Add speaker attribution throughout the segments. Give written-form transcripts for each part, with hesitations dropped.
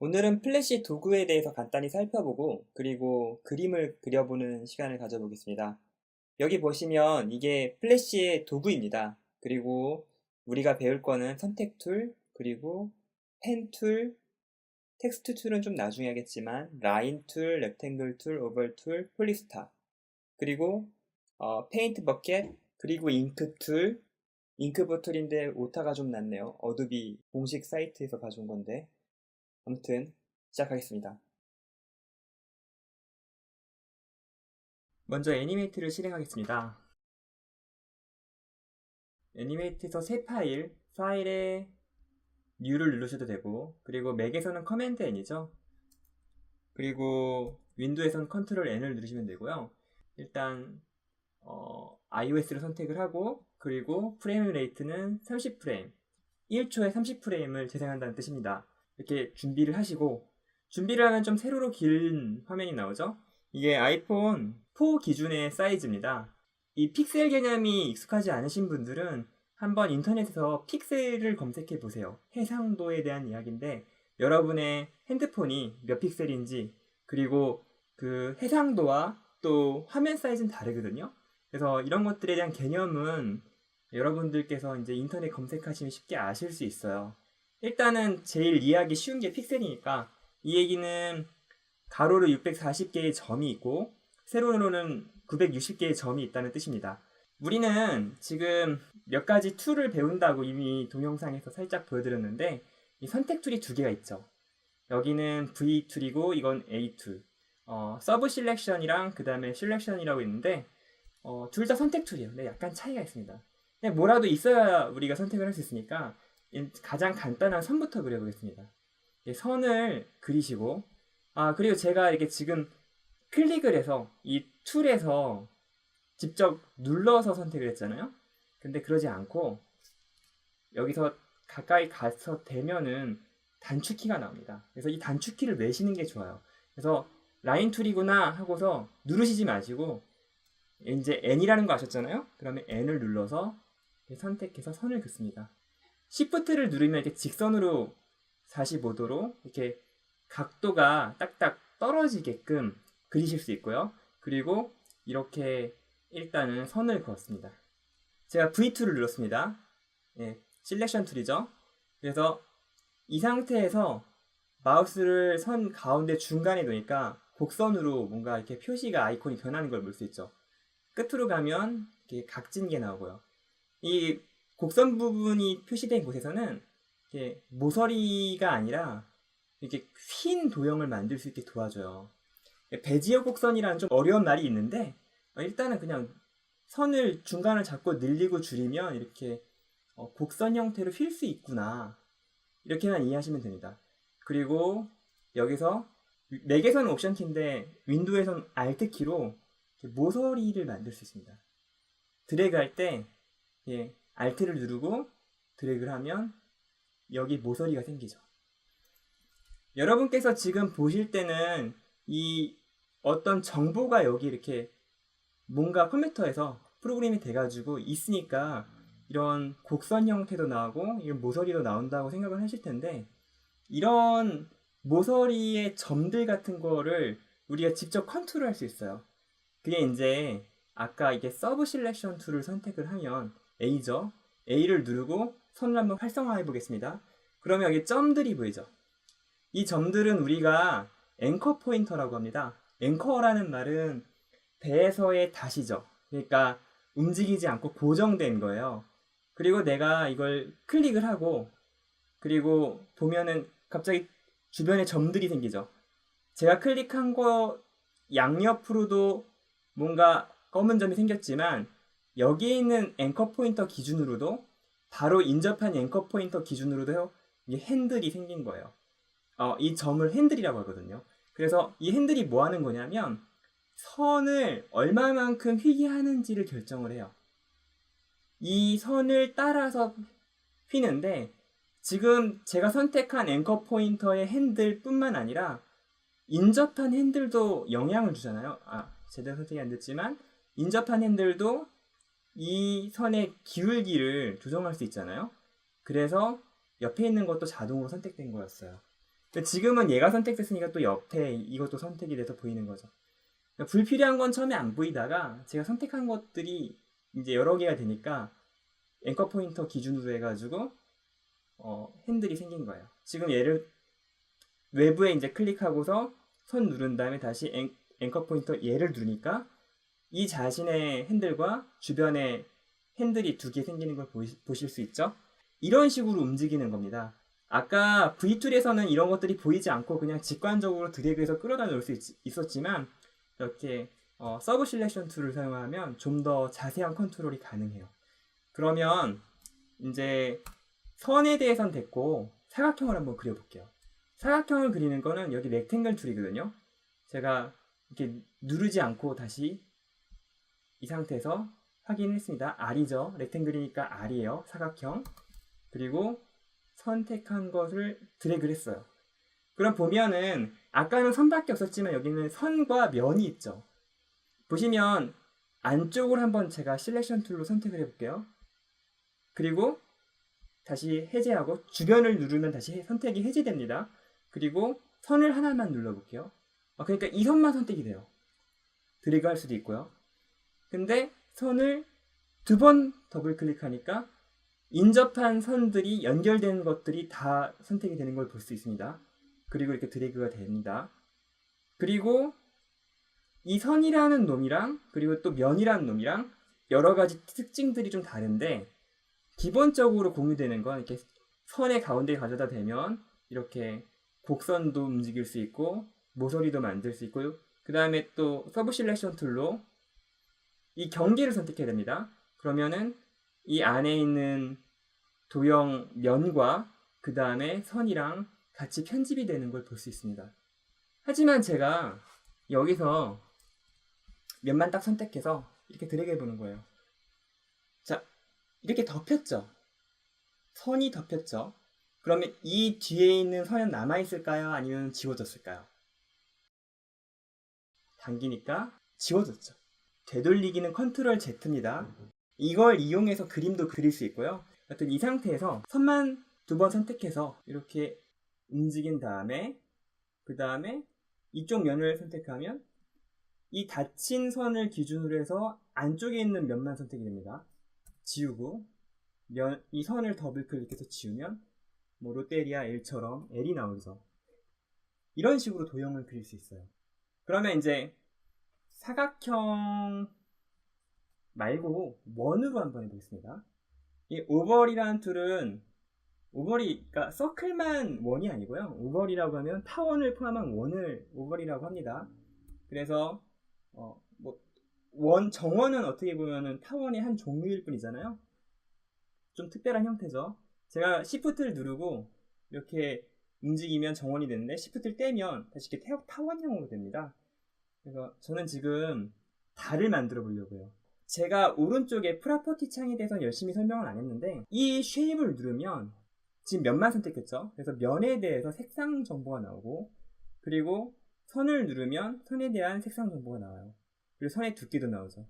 Speaker 1: 오늘은 플래시 도구에 대해서 간단히 살펴보고 그리고 그림을 그려보는 시간을 가져보겠습니다. 여기 보시면 이게 플래시의 도구입니다. 그리고 우리가 배울 거는 선택 툴, 그리고 펜 툴, 텍스트 툴은 좀 나중에 하겠지만 라인 툴, 렉탱글 툴, 오벌 툴, 폴리스타, 그리고 페인트 버켓, 그리고 잉크 툴, 잉크 보틀인데 오타가 좀 났네요. 어도비 공식 사이트에서 가져온 건데 아무튼 시작하겠습니다. 먼저 애니메이트를 실행하겠습니다. 애니메이트에서 새 파일에 New를 누르셔도 되고, 그리고 맥에서는 커맨드 N이죠. 그리고 윈도우에서는 컨트롤 N을 누르시면 되고요. 일단 iOS를 선택을 하고, 그리고 프레임 레이트는 30프레임, 1초에 30프레임을 재생한다는 뜻입니다. 이렇게 준비를 하시고, 준비를 하면 좀 세로로 긴 화면이 나오죠. 이게 아이폰 4 기준의 사이즈입니다. 이 픽셀 개념이 익숙하지 않으신 분들은 한번 인터넷에서 픽셀을 검색해 보세요. 해상도에 대한 이야기인데 여러분의 핸드폰이 몇 픽셀인지, 그리고 그 해상도와 또 화면 사이즈는 다르거든요. 그래서 이런 것들에 대한 개념은 여러분들께서 이제 인터넷 검색하시면 쉽게 아실 수 있어요. 일단은 제일 이해하기 쉬운 게 픽셀이니까, 이 얘기는 가로로 640개의 점이 있고 세로로는 960개의 점이 있다는 뜻입니다. 우리는 지금 몇 가지 툴을 배운다고 이미 동영상에서 살짝 보여드렸는데, 이 선택 툴이 두 개가 있죠. 여기는 V 툴이고 이건 A 툴. 서브 실렉션이랑 그 다음에 실렉션이라고 있는데 둘 다 선택 툴이에요. 근데 약간 차이가 있습니다. 근데 뭐라도 있어야 우리가 선택을 할 수 있으니까 가장 간단한 선부터 그려보겠습니다. 선을 그리시고, 그리고 제가 이렇게 지금 클릭을 해서 이 툴에서 직접 눌러서 선택을 했잖아요. 근데 그러지 않고 여기서 가까이 가서 대면은 단축키가 나옵니다. 그래서 이 단축키를 내시는 게 좋아요. 그래서 라인 툴이구나 하고서 누르시지 마시고, 이제 N이라는 거 아셨잖아요? 그러면 N을 눌러서 선택해서 선을 긋습니다. Shift를 누르면 이렇게 직선으로 45도로 이렇게 각도가 딱딱 떨어지게끔 그리실 수 있고요. 그리고 이렇게 일단은 선을 그었습니다. 제가 V2를 눌렀습니다. 셀렉션 툴이죠. 그래서 이 상태에서 마우스를 선 가운데 중간에 놓으니까 곡선으로 뭔가 이렇게 표시가 아이콘이 변하는 걸 볼 수 있죠. 끝으로 가면 이렇게 각진 게 나오고요. 이 곡선 부분이 표시된 곳에서는 이렇게 모서리가 아니라 이렇게 휜 도형을 만들 수 있게 도와줘요. 베지어 곡선이라는 좀 어려운 말이 있는데 일단은 그냥 선을 중간을 잡고 늘리고 줄이면 이렇게 곡선 형태로 휠 수 있구나, 이렇게만 이해하시면 됩니다. 그리고 여기서 맥에서는 옵션 키인데 윈도우에서는 알트 키로 모서리를 만들 수 있습니다. 드래그 할때 알트를 누르고 드래그를 하면 여기 모서리가 생기죠. 여러분께서 지금 보실 때는 이 어떤 정보가 여기 이렇게 뭔가 컴퓨터에서 프로그램이 돼가지고 있으니까 이런 곡선 형태도 나오고 이런 모서리도 나온다고 생각을 하실 텐데, 이런 모서리의 점들 같은 거를 우리가 직접 컨트롤할 수 있어요. 그게 이제 아까 이게 서브 실렉션 툴을 선택을 하면 A죠. A를 누르고 선을 한번 활성화해 보겠습니다. 그러면 여기 점들이 보이죠. 이 점들은 우리가 앵커 포인터라고 합니다. 앵커라는 말은 배에서의 닷이죠. 그러니까 움직이지 않고 고정된 거예요. 그리고 내가 이걸 클릭을 하고, 그리고 보면은 갑자기 주변에 점들이 생기죠. 제가 클릭한 거 양옆으로도 뭔가 검은 점이 생겼지만 여기에 있는 앵커 포인터 기준으로도, 바로 인접한 앵커 포인터 기준으로도 핸들이 생긴 거예요. 이 점을 핸들이라고 하거든요. 그래서 이 핸들이 뭐 하는 거냐면 선을 얼마만큼 휘게 하는지를 결정을 해요. 이 선을 따라서 휘는데 지금 제가 선택한 앵커 포인터의 핸들 뿐만 아니라 인접한 핸들도 영향을 주잖아요. 제대로 선택이 안 됐지만 인접한 핸들도 이 선의 기울기를 조정할 수 있잖아요. 그래서 옆에 있는 것도 자동으로 선택된 거였어요. 근데 지금은 얘가 선택됐으니까 또 옆에 이것도 선택이 돼서 보이는 거죠. 그러니까 불필요한 건 처음에 안 보이다가 제가 선택한 것들이 이제 여러 개가 되니까 앵커 포인터 기준으로 해가지고 핸들이 생긴 거예요. 지금 얘를 외부에 이제 클릭하고서 손 누른 다음에 다시 앵커 포인터 얘를 누르니까 이 자신의 핸들과 주변에 핸들이 두 개 생기는 걸 보실 수 있죠? 이런 식으로 움직이는 겁니다. 아까 V2에서는 이런 것들이 보이지 않고 그냥 직관적으로 드래그해서 끌어다 놓을 수 있었지만 이렇게 서브 실렉션 툴을 사용하면 좀 더 자세한 컨트롤이 가능해요. 그러면 이제 선에 대해선 됐고 사각형을 한번 그려볼게요. 사각형을 그리는 거는 여기 렉탱글 툴이거든요. 제가 이렇게 누르지 않고 다시 이 상태에서 확인했습니다. R이죠. 렉탱글이니까 R이에요. 사각형. 그리고 선택한 것을 드래그를 했어요. 그럼 보면은 아까는 선밖에 없었지만 여기는 선과 면이 있죠. 보시면 안쪽을 한번 제가 실렉션 툴로 선택을 해볼게요. 그리고 다시 해제하고 주변을 누르면 다시 선택이 해제됩니다. 그리고 선을 하나만 눌러볼게요. 그러니까 이 선만 선택이 돼요. 드래그 할 수도 있고요. 근데 선을 두 번 더블 클릭하니까 인접한 선들이 연결된 것들이 다 선택이 되는 걸 볼 수 있습니다. 그리고 이렇게 드래그가 됩니다. 그리고 이 선이라는 놈이랑 그리고 또 면이라는 놈이랑 여러 가지 특징들이 좀 다른데 기본적으로 공유되는 건 이렇게 선의 가운데 가져다 대면 이렇게 곡선도 움직일 수 있고 모서리도 만들 수 있고 그 다음에 또 서브 실렉션 툴로 이 경계를 선택해야 됩니다. 그러면은 이 안에 있는 도형 면과 그 다음에 선이랑 같이 편집이 되는 걸 볼 수 있습니다. 하지만 제가 여기서 면만 딱 선택해서 이렇게 드래그 해보는 거예요. 자, 이렇게 덮였죠? 선이 덮였죠? 그러면 이 뒤에 있는 선은 남아있을까요? 아니면 지워졌을까요? 당기니까 지워졌죠. 되돌리기는 컨트롤 Z입니다. 이걸 이용해서 그림도 그릴 수 있고요. 하여튼 이 상태에서 선만 두 번 선택해서 이렇게 움직인 다음에 그 다음에 이쪽 면을 선택하면 이 닫힌 선을 기준으로 해서 안쪽에 있는 면만 선택이 됩니다. 지우고 이 선을 더블 클릭해서 지우면 뭐 롯데리아 L처럼 L이 나오죠. 이런 식으로 도형을 그릴 수 있어요. 그러면 이제 사각형 말고 원으로 한번 해보겠습니다. 이 오벌이라는 툴은 그러니까 서클만 원이 아니고요. 오벌이라고 하면 타원을 포함한 원을 오벌이라고 합니다. 그래서 정원은 어떻게 보면은 타원의 한 종류일 뿐이잖아요. 좀 특별한 형태죠. 제가 Shift를 누르고 이렇게 움직이면 정원이 되는데 Shift를 떼면 다시 이렇게 타원형으로 됩니다. 그래서 저는 지금 달을 만들어 보려고요. 제가 오른쪽에 프로퍼티 창에 대해서 열심히 설명을 안 했는데 이 쉐입을 누르면 지금 면만 선택했죠. 그래서 면에 대해서 색상 정보가 나오고 그리고 선을 누르면 선에 대한 색상 정보가 나와요. 그리고 선의 두께도 나오죠.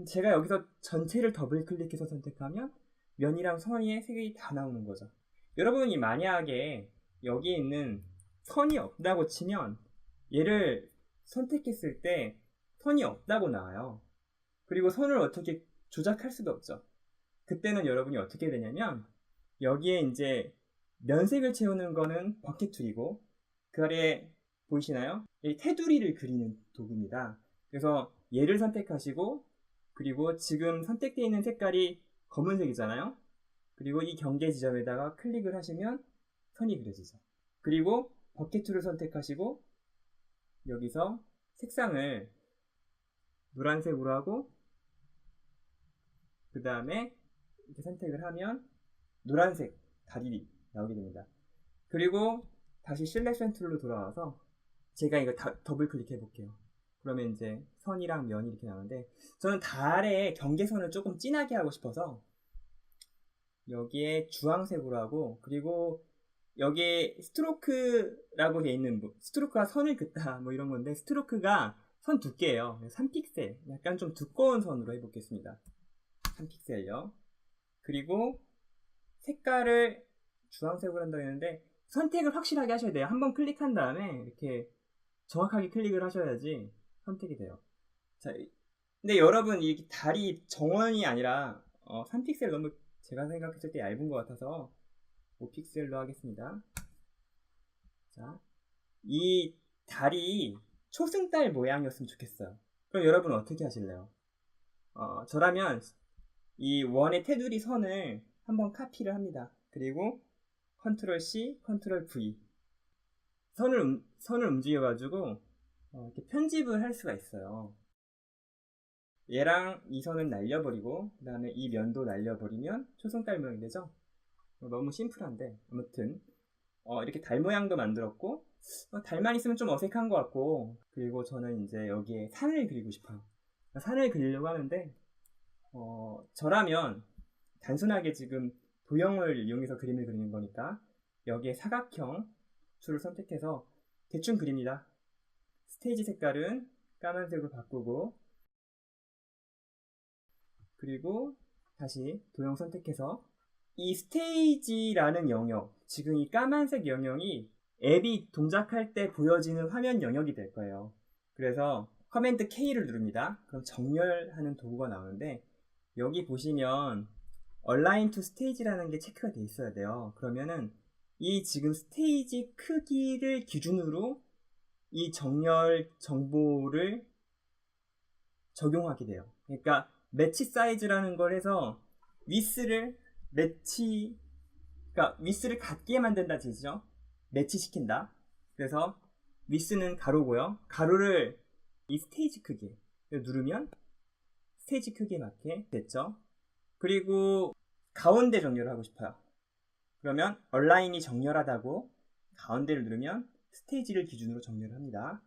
Speaker 1: 제가 여기서 전체를 더블 클릭해서 선택하면 면이랑 선의 색이 다 나오는 거죠. 여러분이 만약에 여기에 있는 선이 없다고 치면 얘를 선택했을 때 선이 없다고 나와요. 그리고 선을 어떻게 조작할 수도 없죠. 그때는 여러분이 어떻게 되냐면 여기에 이제 면색을 채우는 거는 버켓 툴이고 그 아래에 보이시나요? 이 테두리를 그리는 도구입니다. 그래서 얘를 선택하시고 그리고 지금 선택되어 있는 색깔이 검은색이잖아요. 그리고 이 경계 지점에다가 클릭을 하시면 선이 그려지죠. 그리고 버켓 툴을 선택하시고 여기서 색상을 노란색으로 하고 그 다음에 이렇게 선택을 하면 노란색 다리 나오게 됩니다. 그리고 다시 실렉션 툴로 돌아와서 제가 이거 더블 클릭해 볼게요. 그러면 이제 선이랑 면이 이렇게 나오는데 저는 달의 경계선을 조금 진하게 하고 싶어서 여기에 주황색으로 하고 그리고 여기에 스트로크라고 되어 있는 스트로크가 선을 긋다 뭐 이런 건데 스트로크가 선 두께예요. 3픽셀 약간 좀 두꺼운 선으로 해보겠습니다. 3픽셀요. 그리고 색깔을 주황색으로 한다고 했는데 선택을 확실하게 하셔야 돼요. 한번 클릭한 다음에 이렇게 정확하게 클릭을 하셔야지 선택이 돼요. 자, 근데 여러분 이 달이 정원이 아니라 3픽셀 너무 제가 생각했을 때 얇은 것 같아서 5픽셀로 하겠습니다. 자, 이 달이 초승달 모양이었으면 좋겠어요. 그럼 여러분 어떻게 하실래요? 저라면 이 원의 테두리 선을 한번 카피를 합니다. 그리고 컨트롤 C, 컨트롤 V 선을 움직여가지고 이렇게 편집을 할 수가 있어요. 얘랑 이 선은 날려버리고 그 다음에 이 면도 날려버리면 초승달 모양이 되죠? 너무 심플한데 아무튼 이렇게 달 모양도 만들었고 달만 있으면 좀 어색한 것 같고 그리고 저는 이제 여기에 산을 그리고 싶어요. 산을 그리려고 하는데 저라면 단순하게 지금 도형을 이용해서 그림을 그리는 거니까 여기에 사각형 줄을 선택해서 대충 그립니다. 스테이지 색깔은 까만색으로 바꾸고 그리고 다시 도형 선택해서 이 스테이지라는 영역, 지금 이 까만색 영역이 앱이 동작할 때 보여지는 화면 영역이 될 거예요. 그래서 커맨드 K를 누릅니다. 그럼 정렬하는 도구가 나오는데 여기 보시면 Align to Stage라는 게 체크가 돼 있어야 돼요. 그러면은 이 지금 스테이지 크기를 기준으로 이 정렬 정보를 적용하게 돼요. 그러니까 매치 사이즈라는 걸 해서 위스를 그러니까 위스를 같게 만든다 뜻이죠. 매치시킨다. 그래서 위스는 가로고요. 가로를 이 스테이지 크기 누르면 스테이지 크기에 맞게 됐죠. 그리고 가운데 정렬을 하고 싶어요. 그러면 얼라인이 정렬하다고 가운데를 누르면 스테이지를 기준으로 정렬을 합니다.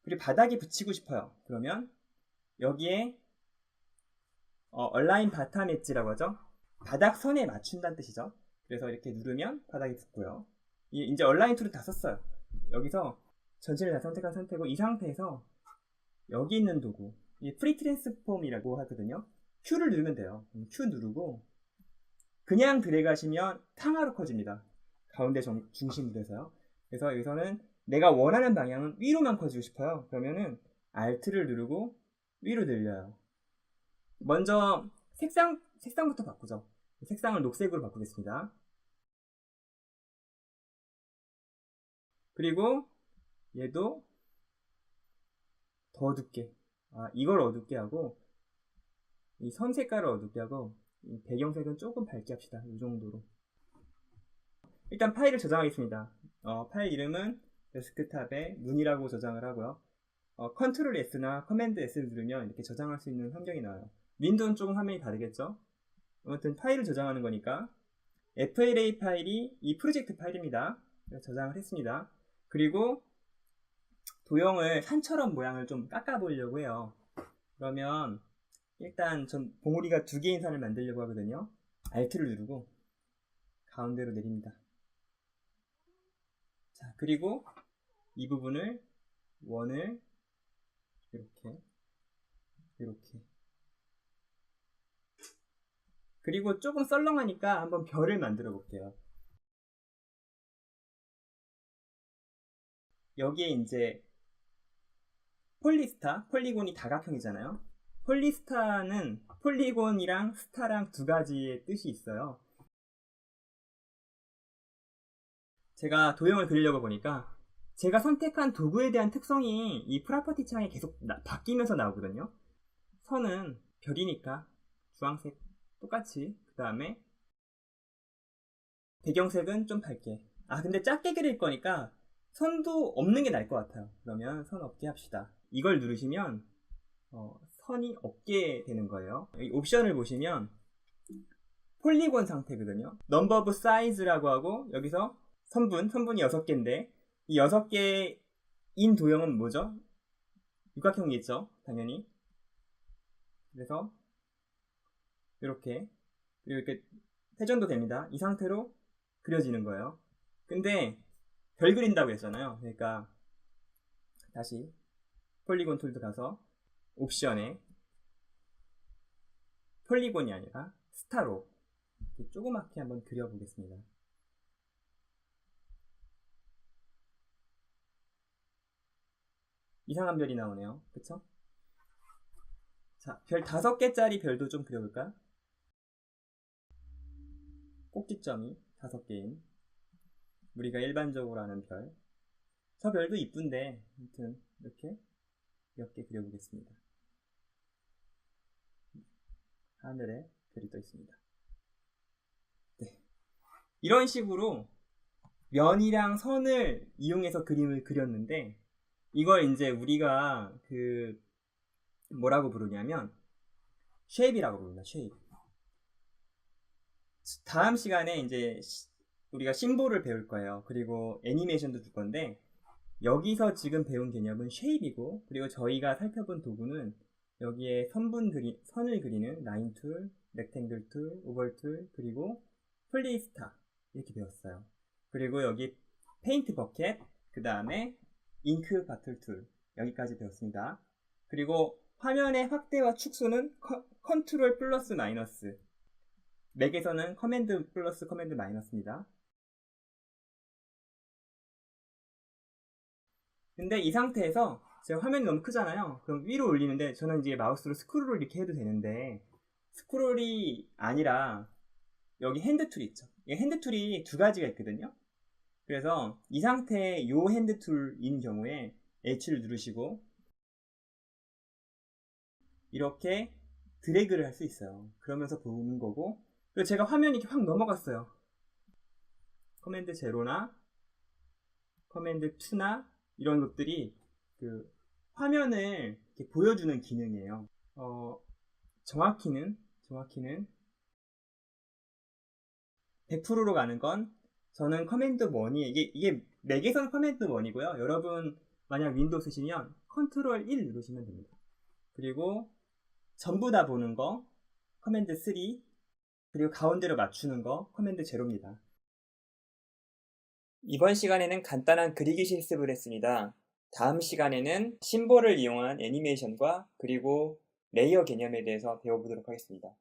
Speaker 1: 그리고 바닥에 붙이고 싶어요. 그러면 여기에 얼라인 바텀 엣지라고 하죠. 바닥선에 맞춘다는 뜻이죠. 그래서 이렇게 누르면 바닥에 붙고요. 이제 얼라인 툴을 다 썼어요. 여기서 전체를 다 선택한 상태고 이 상태에서 여기 있는 도구 이 프리 트랜스폼이라고 하거든요. Q를 누르면 돼요. Q 누르고 그냥 드래그 하시면 탕화로 커집니다. 가운데 중심으로 해서요. 그래서 여기서는 내가 원하는 방향은 위로만 커지고 싶어요. 그러면은 Alt를 누르고 위로 늘려요. 먼저 색상부터 바꾸죠. 색상을 녹색으로 바꾸겠습니다. 그리고 얘도 더 어둡게 이걸 어둡게 하고 이 선 색깔을 어둡게 하고 이 배경색은 조금 밝게 합시다. 이 정도로 일단 파일을 저장하겠습니다. 파일 이름은 데스크탑에 문이라고 저장을 하고요. 컨트롤 S나 커맨드 S를 누르면 이렇게 저장할 수 있는 환경이 나와요. 윈도우는 조금 화면이 다르겠죠? 아무튼 파일을 저장하는 거니까 FLA 파일이 이 프로젝트 파일입니다. 저장을 했습니다. 그리고 도형을 산처럼 모양을 좀 깎아보려고 해요. 그러면 일단 전 봉우리가 두 개인 산을 만들려고 하거든요. Alt를 누르고 가운데로 내립니다. 자, 그리고 이 부분을 원을 이렇게 그리고 조금 썰렁하니까 한번 별을 만들어 볼게요. 여기에 이제 폴리곤이 다각형이잖아요. 폴리스타는 폴리곤이랑 스타랑 두 가지의 뜻이 있어요. 제가 도형을 그리려고 보니까 제가 선택한 도구에 대한 특성이 이 프로퍼티 창에 계속 바뀌면서 나오거든요. 선은 별이니까 주황색 똑같이 그 다음에 배경색은 좀 밝게 근데 작게 그릴 거니까 선도 없는 게 나을 것 같아요. 그러면 선 없게 합시다. 이걸 누르시면 선이 없게 되는 거예요. 여기 옵션을 보시면 폴리곤 상태거든요. 넘버 오브 사이즈라고 하고 여기서 선분이 6개인데 이 6개인 도형은 뭐죠? 육각형이겠죠, 당연히. 그래서 이렇게 그리고 이렇게 회전도 됩니다. 이 상태로 그려지는 거예요. 근데 별 그린다고 했잖아요. 그러니까 다시 폴리곤 툴도 가서 옵션에 폴리곤이 아니라 스타로 조그맣게 한번 그려보겠습니다. 이상한 별이 나오네요. 그쵸? 자, 별 5개짜리 별도 좀 그려볼까? 꼭지점이 5개인 우리가 일반적으로 아는 별. 저 별도 이쁜데 아무튼 이렇게 몇 개 그려보겠습니다. 하늘에 별이 떠 있습니다. 네. 이런 식으로 면이랑 선을 이용해서 그림을 그렸는데 이걸 이제 우리가 그 뭐라고 부르냐면 쉐입이라고 부릅니다. 쉐입. 다음 시간에 이제 우리가 심볼을 배울 거예요. 그리고 애니메이션도 줄 건데 여기서 지금 배운 개념은 쉐입이고 그리고 저희가 살펴본 도구는 여기에 선을 그리는 라인 툴, 렉탱글 툴, 오벌 툴, 그리고 플리스타 이렇게 배웠어요. 그리고 여기 페인트 버켓, 그 다음에 잉크 바틀 툴 여기까지 배웠습니다. 그리고 화면의 확대와 축소는 컨트롤 플러스 마이너스, 맥에서는 커맨드 플러스 커맨드 마이너스입니다. 근데 이 상태에서 제가 화면이 너무 크잖아요. 그럼 위로 올리는데 저는 이제 마우스로 스크롤을 이렇게 해도 되는데 스크롤이 아니라 여기 핸드 툴이 있죠. 이 핸드 툴이 2가지가 있거든요. 그래서 이 상태의 요 핸드 툴인 경우에 H를 누르시고 이렇게 드래그를 할 수 있어요. 그러면서 보는 거고, 그리고 제가 화면이 이렇게 확 넘어갔어요. 커맨드 제로나 커맨드 2나 이런 것들이 그 화면을 이렇게 보여주는 기능이에요. 정확히는 100%로 가는 건 저는 커맨드 1이 이게 맥에서는 커맨드 1이고요. 여러분 만약 윈도우 쓰시면 컨트롤 1 누르시면 됩니다. 그리고 전부 다 보는 거 커맨드 3, 그리고 가운데로 맞추는 거 커맨드 제로입니다. 이번 시간에는 간단한 그리기 실습을 했습니다. 다음 시간에는 심볼을 이용한 애니메이션과 그리고 레이어 개념에 대해서 배워보도록 하겠습니다.